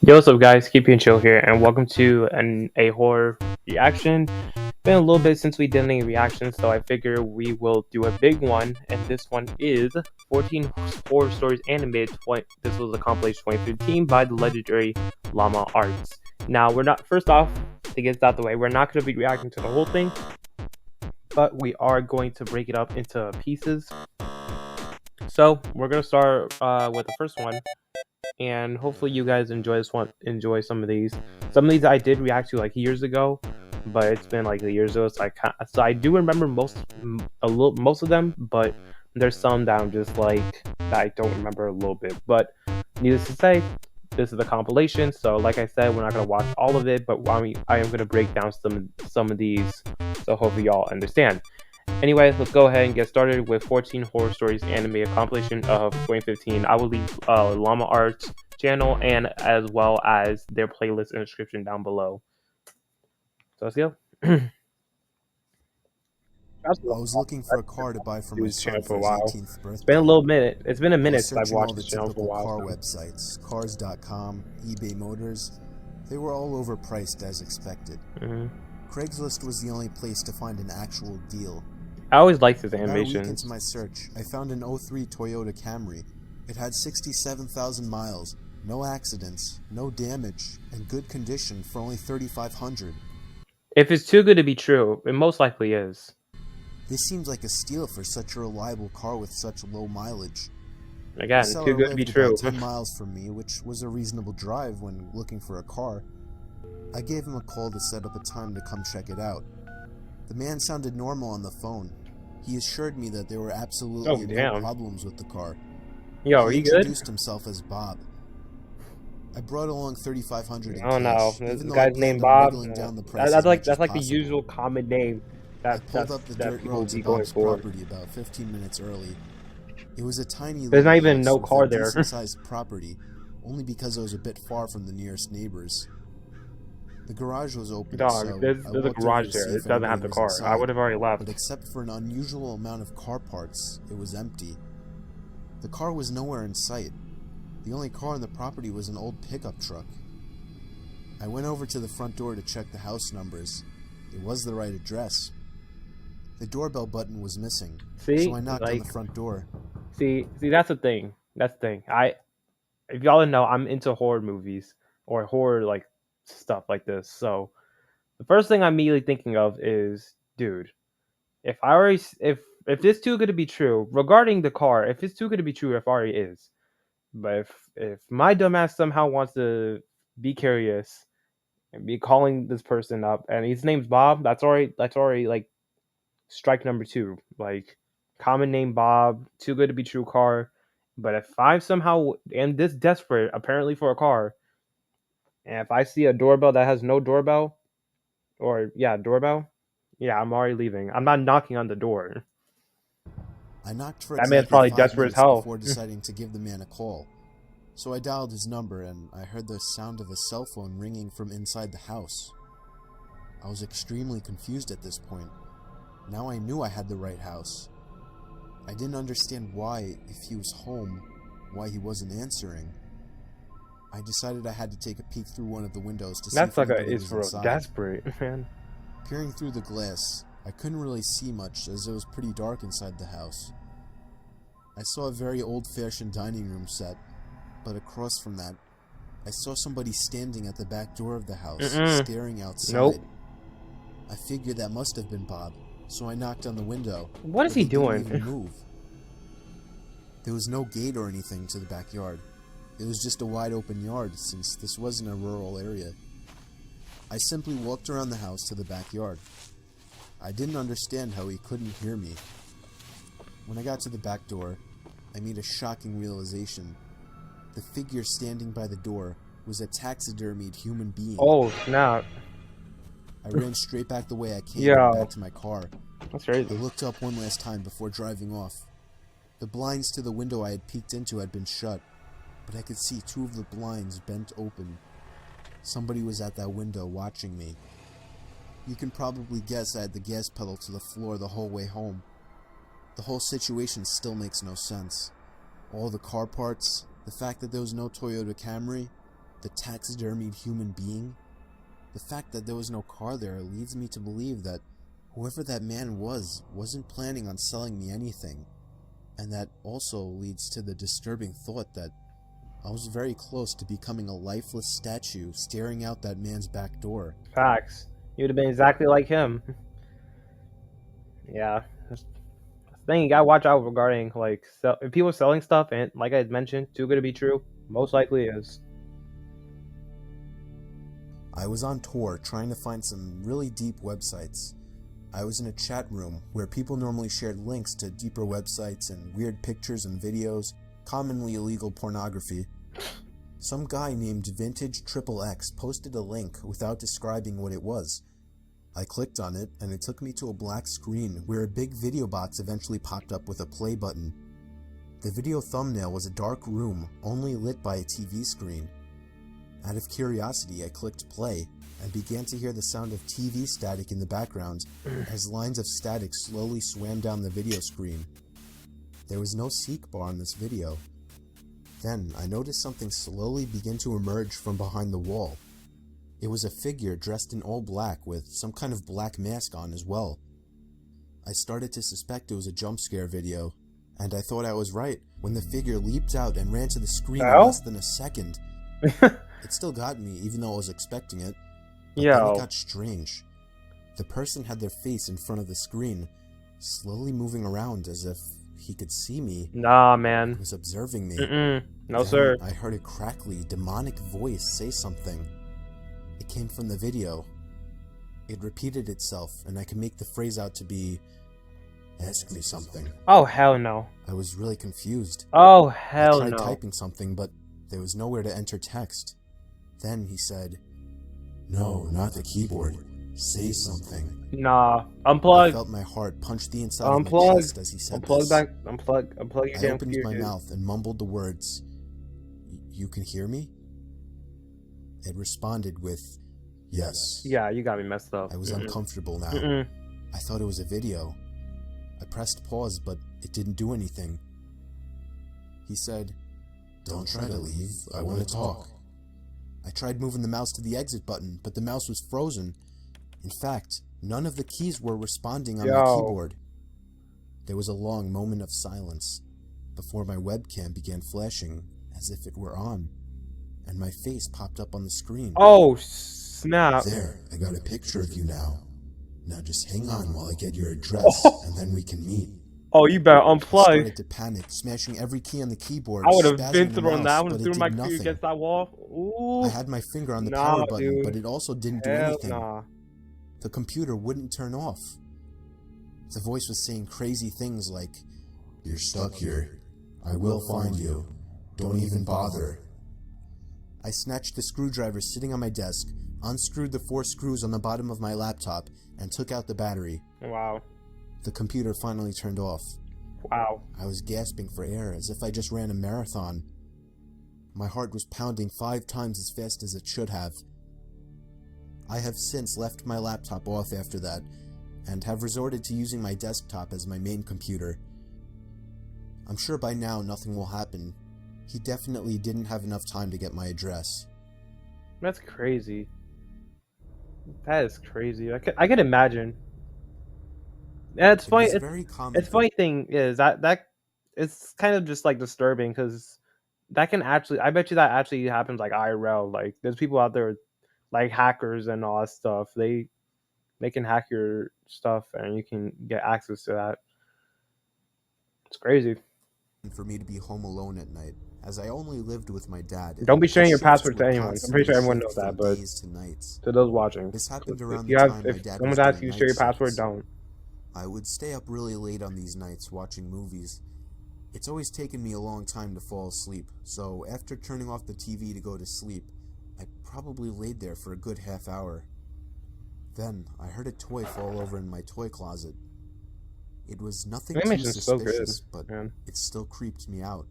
Yo, what's up, guys? Keep it chill here, and welcome to a horror reaction. Been a little bit since we did any reactions, so I figure we will do a big one, and this one is 14 horror stories animated. This was a compilation 2015 by the legendary Llama Arts. Now, we're not, first off, to get this out the way, we're not going to be reacting to the whole thing, but we are going to break it up into pieces. So, we're going to start with the first one. And hopefully you guys enjoy some of these. Some of these I did react to like years ago, but it's been like a year ago, so I do remember most of them, but there's some that I'm just like that I don't remember a little bit. But needless to say, this is the compilation, so like I said, we're not gonna watch all of it, but I am gonna break down some of these, so hopefully y'all understand. Anyway, let's go ahead and get started with 14 Horror Stories animated compilation of 2015. I will leave Llama Arts channel and as well as their playlist in the description down below. So let's go. I was looking for a car to buy for my son for his 18th It's been a birthday. little minute. It's been a I minute was since I've searching all watched the this channel for a typical while. car So. websites, cars.com, eBay Motors. They were all overpriced as expected. Craigslist was the only place to find an actual deal. I always liked his About a week animations. into my search, I found an 03 Toyota Camry. It had 67,000 miles, no accidents, no damage, and good condition for only $3,500. If it's too good to be true, it most likely is. This seems like a steal for such a reliable car with such low mileage. Again, The too seller good to be lived true. about 10 miles from me, which was a reasonable drive when looking for a car. I gave him a call to set up a time to come check it out. The man sounded normal on the phone. He assured me that there were absolutely no problems with the car. Yo, are He you good? introduced himself as Bob. I brought along $3,500 in I don't know. cash, This even though I guy's planned named on Bob. wiggling down the price as That's much as like the possible. usual common name I pulled up the dirt people road to be going Bob's for. property about 15 minutes early. It was a tiny There's little not even house no with car a there. decent-sized property, only because I was a bit far from the nearest neighbors. The garage was open, Dog, so there's I a walked over garage to see there. if It doesn't anybody have the was car. I inside, would have already left. but except for an unusual amount of car parts, it was empty. The car was nowhere in sight. The only car on the property was an old pickup truck. I went over to the front door to check the house numbers. It was the right address. The doorbell button was missing, so I knocked on the front door. See, that's the thing. That's the thing. If y'all didn't know, I'm into horror movies or horror like stuff like this. So the first thing I'm immediately thinking of is, dude, if it's too good to be true regarding the car, if it's too good to be true, it already is. But if my dumbass somehow wants to be curious and be calling this person up, and his name's Bob, that's already like strike number two. Like common name Bob, too good to be true car. But if I somehow am this desperate, apparently for a car, and if I see a doorbell that has no doorbell, or yeah, doorbell, yeah, I'm already leaving. I'm not knocking on the door. I knocked for That man's exactly probably 5 desperate as minutes hell. before deciding to give the man a call. So I dialed his number and I heard the sound of a cell phone ringing from inside the house. I was extremely confused at this point. Now I knew I had the right house. I didn't understand why, if he was home, why he wasn't answering. I decided I had to take a peek through one of the windows to see if anybody was inside. Desperate, man. Peering through the glass, I couldn't really see much as it was pretty dark inside the house. I saw a very old-fashioned dining room set, but across from that, I saw somebody standing at the back door of the house, staring outside. Nope. I figured that must have been Bob, so I knocked on the window. What is he doing? Didn't even move. There was no gate or anything to the backyard. It was just a wide open yard, since this wasn't a rural area. I simply walked around the house to the backyard. I didn't understand how he couldn't hear me. When I got to the back door, I made a shocking realization. The figure standing by the door was a taxidermied human being. Oh, snap. I ran straight back the way I came and back to my car. That's crazy. I looked up one last time before driving off. The blinds to the window I had peeked into had been shut, but I could see two of the blinds bent open. Somebody was at that window watching me. You can probably guess I had the gas pedal to the floor the whole way home. The whole situation still makes no sense. All the car parts, the fact that there was no Toyota Camry, the taxidermied human being. The fact that there was no car there leads me to believe that whoever that man wasn't planning on selling me anything. And that also leads to the disturbing thought that I was very close to becoming a lifeless statue staring out that man's back door. Facts. You would have been exactly like him. Yeah. That's the thing you gotta watch out regarding like if people selling stuff and like I mentioned, too good to be true. Most likely is. I was on tour trying to find some really deep websites. I was in a chat room where people normally shared links to deeper websites and weird pictures and videos, commonly illegal pornography. Some guy named Vintage Triple X posted a link without describing what it was. I clicked on it and it took me to a black screen where a big video box eventually popped up with a play button. The video thumbnail was a dark room only lit by a TV screen. Out of curiosity, I clicked play and began to hear the sound of TV static in the background as lines of static slowly swam down the video screen. There was no seek bar on this video. Then I noticed something slowly begin to emerge from behind the wall. It was a figure dressed in all black with some kind of black mask on as well. I started to suspect it was a jump scare video, and I thought I was right when the figure leaped out and ran to the screen in less than a second. It still got me, even though I was expecting it. But then it got strange. The person had their face in front of the screen, slowly moving around as if he could see me. Nah, man. He was observing me. No, then sir. I heard a crackly, demonic voice say something. It came from the video. It repeated itself, and I could make the phrase out to be, "Ask me something." Oh, hell no. I was really confused. Oh, hell I tried no. typing something, but there was nowhere to enter text. Then he said, "No, not the keyboard. Say something." Nah. I Unplug. felt my heart punch the inside of my chest as he said this. Unplug your I damn opened computer. my mouth and mumbled the words, "You can hear me?" It responded with, "Yes." Yeah, you got me messed up. I was uncomfortable now. I thought it was a video. I pressed pause, but it didn't do anything. He said, "Don't try to leave. I want to talk." I tried moving the mouse to the exit button, but the mouse was frozen. In fact, none of the keys were responding on my keyboard. There was a long moment of silence before my webcam began flashing as if it were on, and my face popped up on the screen. Oh, snap. "There, I got a picture of you now. Now just hang on while I get your address, and then we can meet." Oh, you better I unplug. started to panic, smashing every key on the keyboard, I would have spazzing been the thrown that. mouse, I would but have it threw did my computer nothing. against that wall. Ooh. I had my finger on the power button, dude. but it also didn't do Hell anything. nah. The computer wouldn't turn off. The voice was saying crazy things like, "You're stuck here. I will find you. Don't even bother." I snatched the screwdriver sitting on my desk, unscrewed the 4 screws on the bottom of my laptop, and took out the battery. Wow. The computer finally turned off. Wow. I was gasping for air as if I just ran a marathon. My heart was pounding 5 times as fast as it should have. I have since left my laptop off after that, and have resorted to using my desktop as my main computer. I'm sure by now nothing will happen. He definitely didn't have enough time to get my address. That's crazy. That is crazy. I can imagine. Yeah, it's funny. It was very common. It's funny thing is that it's kind of just like disturbing because that can actually. I bet you that actually happens like IRL. Like there's people out there like hackers and all that stuff. They can hack your stuff and you can get access to that. It's crazy. For me to be home alone at night, as I only lived with my dad. Don't be sharing your Shifts password to would anyone. I'm pretty sure everyone knows constantly that, but shift from days to nights. to those watching, This happened around if the time my dad someone's was asking you to share your doing night password, shifts. don't. I would stay up really late on these nights watching movies. It's always taken me a long time to fall asleep, so after turning off the TV to go to sleep, I probably laid there for a good half hour. Then I heard a toy fall over in my toy closet. It was nothing too Animation's so good, suspicious, but man. it still creeped me out.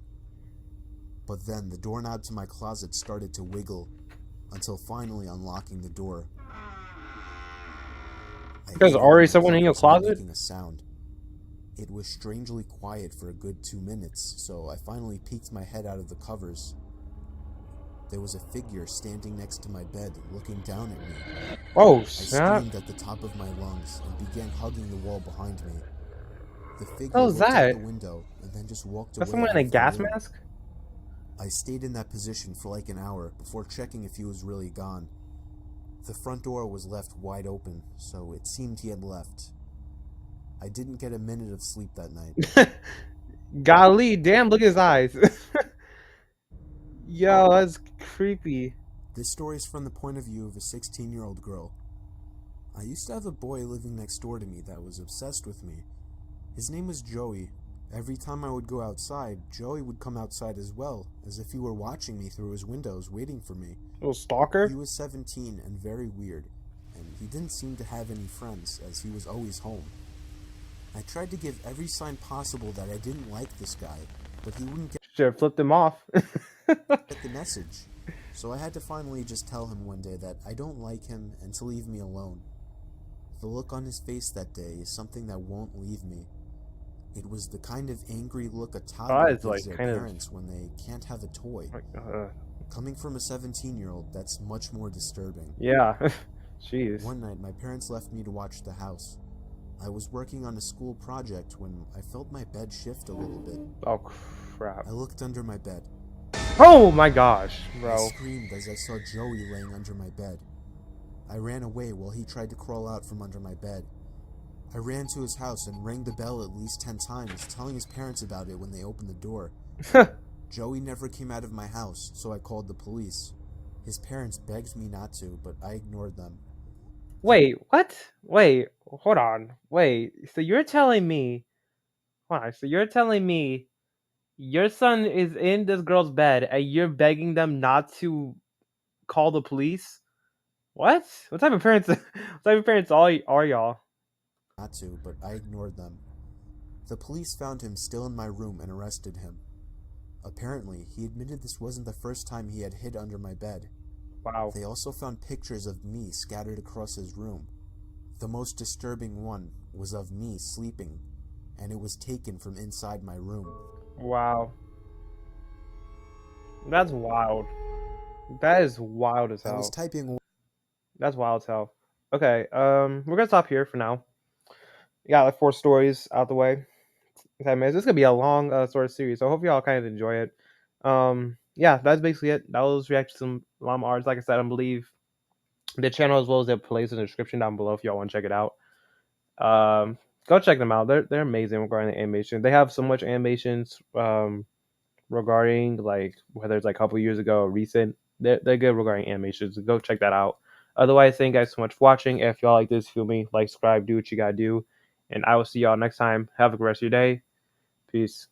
But then the doorknob to my closet started to wiggle, until finally unlocking the door. There's already someone in your Was not closet? making a sound. It was strangely quiet for a good 2 minutes, so I finally peeked my head out of the covers. There was a figure standing next to my bed, looking down at me. Oh I snap! screamed at the top of my lungs and began hugging the wall behind me. The What figure was looked out the that? window and then just walked That's away someone in out a of the gas room. mask. I stayed in that position for like an hour before checking if he was really gone. The front door was left wide open, so it seemed he had left. I didn't get a minute of sleep that night. Golly, damn! Look at his eyes. Yo, that's creepy. This story is from the point of view of a 16-year-old girl. I used to have a boy living next door to me that was obsessed with me. His name was Joey. Every time I would go outside, Joey would come outside as well, as if he were watching me through his windows, waiting for me. Little He stalker. was 17 and very weird, and he didn't seem to have any friends, as he was always home. I tried to give every sign possible that I didn't like this guy, but he wouldn't Should have flipped him off. get the message. So I had to finally just tell him one day that I don't like him and to leave me alone. The look on his face that day is something that won't leave me. It was the kind of angry look a toddler Eyes gives like their kind of parents when they can't have a toy. like Coming from a 17-year-old, that's much more disturbing. yeah. Jeez. One night, my parents left me to watch the house. I was working on a school project when I felt my bed shift a little bit. Oh crap. I looked under my bed. Oh my gosh, I bro. screamed as I saw Joey laying under my bed. I ran away while he tried to crawl out from under my bed. I ran to his house and rang the bell at least 10 times, telling his parents about it when they opened the door. Joey never came out of my house, so I called the police. His parents begged me not to, but I ignored them. Wait, what? Wait, hold on. Wait, so you're telling me, hold on, so you're telling me your son is in this girl's bed and you're begging them not to call the police? What? What type of parents? What type of parents are y'all? Not to, but I ignored them. The police found him still in my room and arrested him. Apparently, he admitted this wasn't the first time he had hid under my bed. Wow. They also found pictures of me scattered across his room. The most disturbing one was of me sleeping, and it was taken from inside my room. Wow. That's wild. That is wild as I was hell. typing. That's wild as hell. Okay, we're gonna stop here for now. We got like 4 stories out the way. 10 minutes. This is gonna be a long sort of series, so I hope y'all kind of enjoy it. Yeah, that's basically it. That was reaction to some llama arts. Like I said, I believe the channel as well as their plays in the description down below if y'all want to check it out. Go check them out. They're amazing regarding the animation. They have so much animations regarding like whether it's like a couple years ago or recent. They're good regarding animations. So go check that out. Otherwise, thank you guys so much for watching. If y'all like this, feel me, like, subscribe, do what you gotta do, and I will see y'all next time. Have a good rest of your day. Peace.